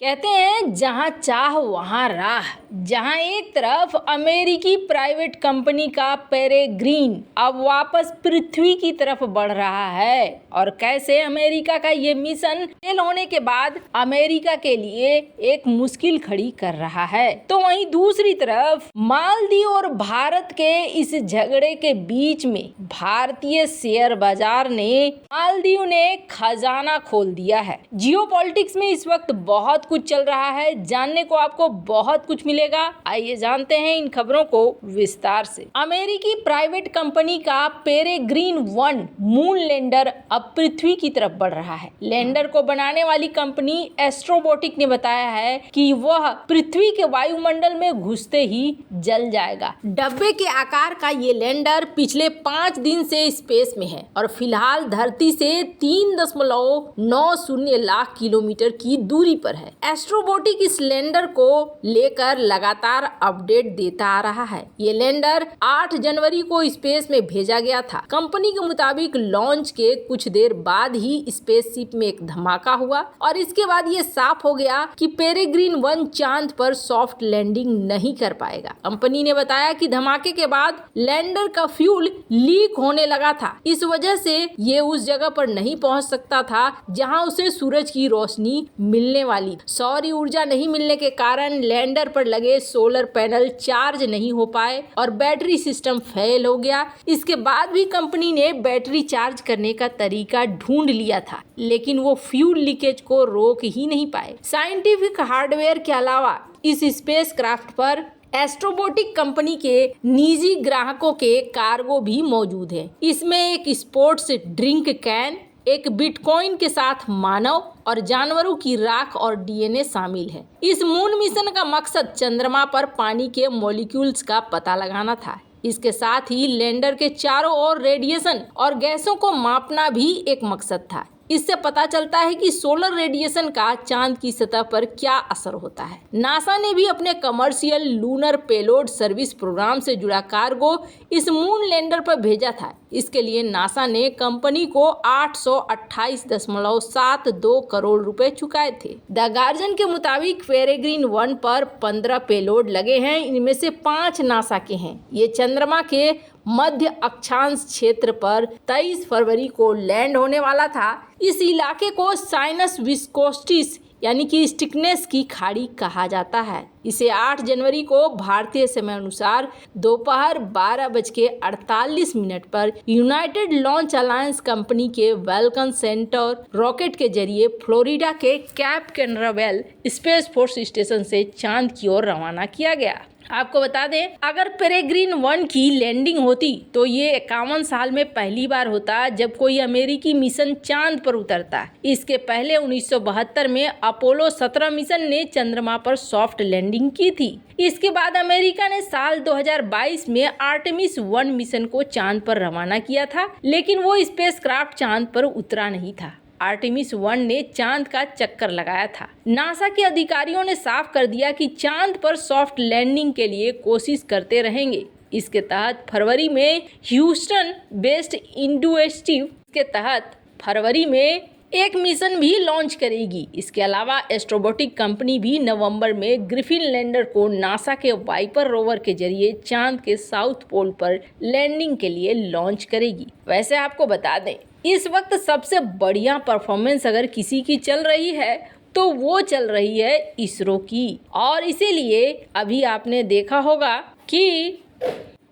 कहते हैं जहां चाह वहां राह। जहां एक तरफ अमेरिकी प्राइवेट कंपनी का पेरेग्रीन अब वापस पृथ्वी की तरफ बढ़ रहा है और कैसे अमेरिका का ये मिशन फेल होने के बाद अमेरिका के लिए एक मुश्किल खड़ी कर रहा है, तो वहीं दूसरी तरफ मालदीव और भारत के इस झगड़े के बीच में भारतीय शेयर बाजार ने मालदीव ने खजाना खोल दिया है। जियोपॉलिटिक्स में इस वक्त बहुत कुछ चल रहा है, जानने को आपको बहुत कुछ मिलेगा। आइए जानते हैं इन खबरों को विस्तार से। अमेरिकी प्राइवेट कंपनी का पेरेग्रीन 1 मून लैंडर अब पृथ्वी की तरफ बढ़ रहा है। लैंडर को बनाने वाली कंपनी एस्ट्रोबोटिक ने बताया है कि वह पृथ्वी के वायुमंडल में घुसते ही जल जाएगा। डब्बे के आकार का ये लैंडर पिछले 5 दिन से स्पेस में है और फिलहाल धरती से 3.90 लाख किलोमीटर की दूरी पर है। एस्ट्रोबोटिक इस लैंडर को लेकर लगातार अपडेट देता आ रहा है। ये लैंडर 8 जनवरी को स्पेस में भेजा गया था। कंपनी के मुताबिक लॉन्च के कुछ देर बाद ही स्पेसशिप में एक धमाका हुआ और इसके बाद ये साफ हो गया कि पेरेग्रीन 1 चांद पर सॉफ्ट लैंडिंग नहीं कर पाएगा। कंपनी ने बताया कि धमाके के बाद लैंडर का फ्यूल लीक होने लगा था। इस वजह से ये उस जगह पर नहीं पहुंच सकता था जहां उसे सूरज की रोशनी मिलने वाली। सौर ऊर्जा नहीं मिलने के कारण लैंडर पर लगे सोलर पैनल चार्ज नहीं हो पाए और बैटरी सिस्टम फेल हो गया। इसके बाद भी कंपनी ने बैटरी चार्ज करने का तरीका ढूंढ लिया था, लेकिन वो फ्यूल लीकेज को रोक ही नहीं पाए। साइंटिफिक हार्डवेयर के अलावा इस स्पेसक्राफ्ट पर एस्ट्रोबोटिक कंपनी के निजी ग्राहकों के कार्गो भी मौजूद है। इसमें एक स्पोर्ट्स ड्रिंक कैन, एक बिटकॉइन के साथ मानव और जानवरों की राख और डीएनए शामिल है। इस मून मिशन का मकसद चंद्रमा पर पानी के मॉलिक्यूल्स का पता लगाना था। इसके साथ ही लैंडर के चारों ओर रेडिएशन और गैसों को मापना भी एक मकसद था। इससे पता चलता है कि सोलर रेडिएशन का चांद की सतह पर क्या असर होता है। नासा ने भी अपने commercial lunar payload service program से जुड़ा कार्गो इस मून लैंडर पर भेजा था। इसके लिए नासा ने कंपनी को 828.72 करोड़ रुपए चुकाए थे। द गार्जियन के मुताबिक पेरेग्रीन 1 पर 15 पेलोड लगे हैं। इनमें से 5 नासा के हैं। ये चंद्रमा के मध्य अक्षांश क्षेत्र पर 23 फरवरी को लैंड होने वाला था। इस इलाके को साइनस विस्कोस्टिस यानी कि स्टिकनेस की खाड़ी कहा जाता है। इसे 8 जनवरी को भारतीय समय अनुसार दोपहर 12:48 पर यूनाइटेड लॉन्च अलायंस कंपनी के वेलकम सेंटर रॉकेट के जरिए फ्लोरिडा के cap Canaveral space force station से चांद की ओर रवाना किया गया। आपको बता दें, अगर पेरेग्रीन 1 की लैंडिंग होती तो ये 51 साल में पहली बार होता जब कोई अमेरिकी मिशन चांद पर उतरता। इसके पहले 1972 में अपोलो 17 मिशन ने चंद्रमा पर सॉफ्ट लैंडिंग की थी। इसके बाद अमेरिका ने साल 2022 में आर्टेमिस 1 मिशन को चांद पर रवाना किया था, लेकिन वो स्पेसक्राफ्ट चांद पर उतरा नहीं था। आर्टेमिस 1 ने चांद का चक्कर लगाया था। नासा के अधिकारियों ने साफ कर दिया कि चांद पर सॉफ्ट लैंडिंग के लिए कोशिश करते रहेंगे। इसके तहत फरवरी में ह्यूस्टन बेस्ड इंडस्ट्री के तहत फरवरी में एक मिशन भी लॉन्च करेगी। इसके अलावा एस्ट्रोबोटिक कंपनी भी नवंबर में ग्रिफिन लैंडर को नासा के वाइपर रोवर के जरिए चांद के साउथ पोल पर लैंडिंग के लिए लॉन्च करेगी। वैसे आपको बता दें, इस वक्त सबसे बढ़िया परफॉर्मेंस अगर किसी की चल रही है तो वो चल रही है इसरो की। और इसीलिए अभी आपने देखा होगा कि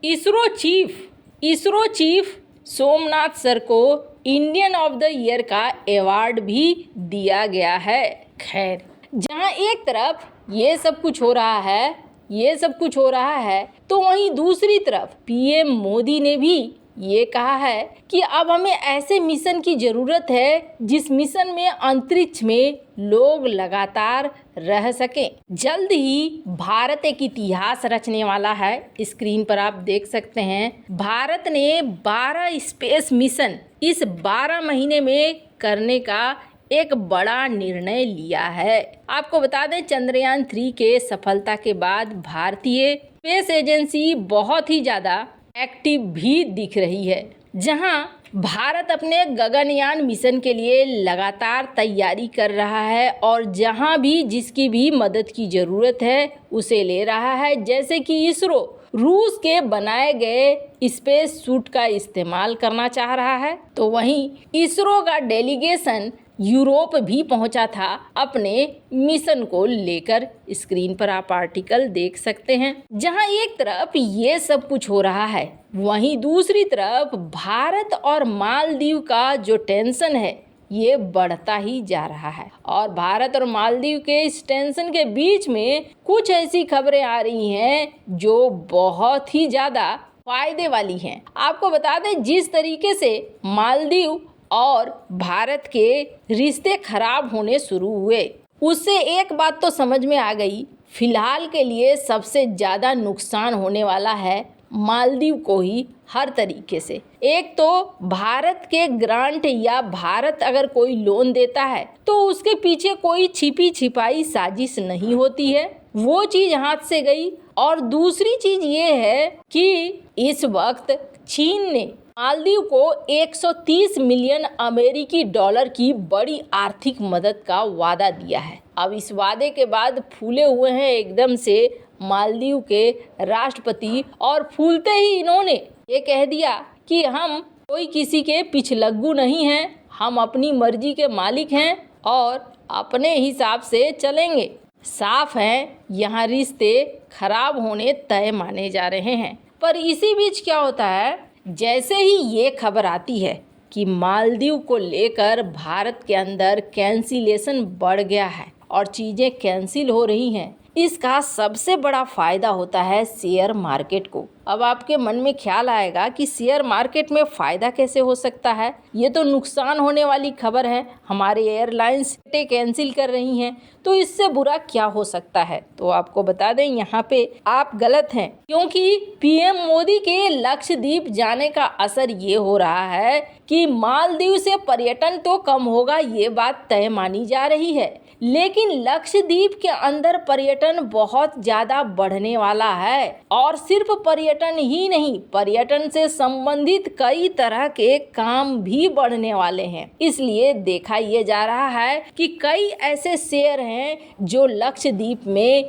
इसरो चीफ सोमनाथ सर को इंडियन ऑफ द ईयर का अवार्ड भी दिया गया है। खैर, जहां एक तरफ ये सब कुछ हो रहा है तो वहीं दूसरी तरफ पीएम मोदी ने भी ये कहा है कि अब हमें ऐसे मिशन की जरूरत है जिस मिशन में अंतरिक्ष में लोग लगातार रह सकें। जल्द ही भारत एक इतिहास रचने वाला है। स्क्रीन पर आप देख सकते हैं, भारत ने 12 स्पेस मिशन इस 12 महीने में करने का एक बड़ा निर्णय लिया है। आपको बता दें, चंद्रयान 3 के सफलता के बाद भारतीय स्पेस एजेंसी बहुत ही ज़्यादा एक्टिव भी दिख रही है। जहां भारत अपने गगनयान मिशन के लिए लगातार तैयारी कर रहा है और जहां भी जिसकी भी मदद की ज़रूरत है उसे ले रहा है। जैसे कि इसरो रूस के बनाए गए स्पेस सूट का इस्तेमाल करना चाह रहा है, तो वहीं इसरो का डेलीगेशन यूरोप भी पहुंचा था अपने मिशन को लेकर। स्क्रीन पर आप आर्टिकल देख सकते हैं। जहां एक तरफ ये सब कुछ हो रहा है, वहीं दूसरी तरफ भारत और मालदीव का जो टेंशन है ये बढ़ता ही जा रहा है। और भारत और मालदीव के इस टेंशन के बीच में कुछ ऐसी खबरें आ रही हैं जो बहुत ही ज़्यादा फायदे वाली हैं। आपको बता दें, जिस तरीके से मालदीव और भारत के रिश्ते खराब होने शुरू हुए, उससे एक बात तो समझ में आ गई, फिलहाल के लिए सबसे ज़्यादा नुकसान होने वाला है मालदीव को ही हर तरीके से। एक तो भारत के ग्रांट या भारत अगर कोई लोन देता है तो उसके पीछे कोई छिपी छिपाई साजिश नहीं होती है, वो चीज़ हाथ से गई। और दूसरी चीज़ ये है कि इस वक्त चीन ने मालदीव को 130 मिलियन अमेरिकी डॉलर की बड़ी आर्थिक मदद का वादा दिया है। अब इस वादे के बाद फूले हुए हैं एकदम से मालदीव के राष्ट्रपति, और फूलते ही इन्होंने ये कह दिया कि हम कोई किसी के पिछलग्गू नहीं हैं, हम अपनी मर्जी के मालिक हैं और अपने हिसाब से चलेंगे। साफ है, यहाँ रिश्ते खराब होने तय माने जा रहे हैं। पर इसी बीच क्या होता है, जैसे ही ये खबर आती है कि मालदीव को लेकर भारत के अंदर कैंसिलेशन बढ़ गया है और चीज़ें कैंसिल हो रही हैं, इसका सबसे बड़ा फ़ायदा होता है शेयर मार्केट को। अब आपके मन में ख्याल आएगा कि शेयर मार्केट में फ़ायदा कैसे हो सकता है, ये तो नुकसान होने वाली खबर है, हमारे एयरलाइंस कैंसिल कर रही हैं, तो इससे बुरा क्या हो सकता है। तो आपको बता दें, यहाँ पे आप गलत हैं, क्योंकि पीएम मोदी के लक्षद्वीप जाने का असर ये हो रहा है कि मालदीव से पर्यटन तो कम होगा, ये बात तय मानी जा रही है, लेकिन लक्षद्वीप के अंदर पर्यटन बहुत ज़्यादा बढ़ने वाला है। और सिर्फ पर्यटन ही नहीं, पर्यटन से संबंधित कई तरह के काम भी बढ़ने वाले हैं। इसलिए देखा ये जा रहा है कि कई ऐसे शेयर हैं जो लक्षद्वीप में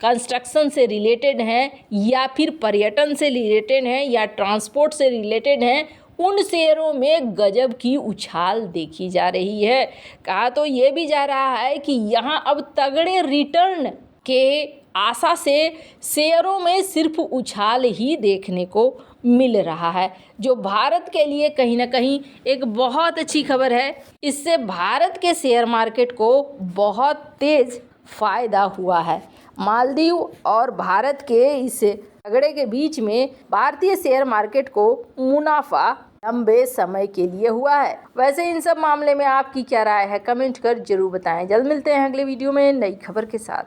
कंस्ट्रक्शन से रिलेटेड हैं या फिर पर्यटन से रिलेटेड हैं या ट्रांसपोर्ट से रिलेटेड हैं, उन शेयरों में गजब की उछाल देखी जा रही है। कहा तो ये भी जा रहा है कि यहाँ अब तगड़े रिटर्न के आशा से शेयरों में सिर्फ उछाल ही देखने को मिल रहा है, जो भारत के लिए कहीं ना कहीं एक बहुत अच्छी खबर है। इससे भारत के शेयर मार्केट को बहुत तेज़ फायदा हुआ है। मालदीव और भारत के इस झगड़े के बीच में भारतीय शेयर मार्केट को मुनाफा लंबे समय के लिए हुआ है। वैसे इन सब मामले में आपकी क्या राय है, कमेंट कर जरूर बताएं। जल्द मिलते हैं अगले वीडियो में नई खबर के साथ।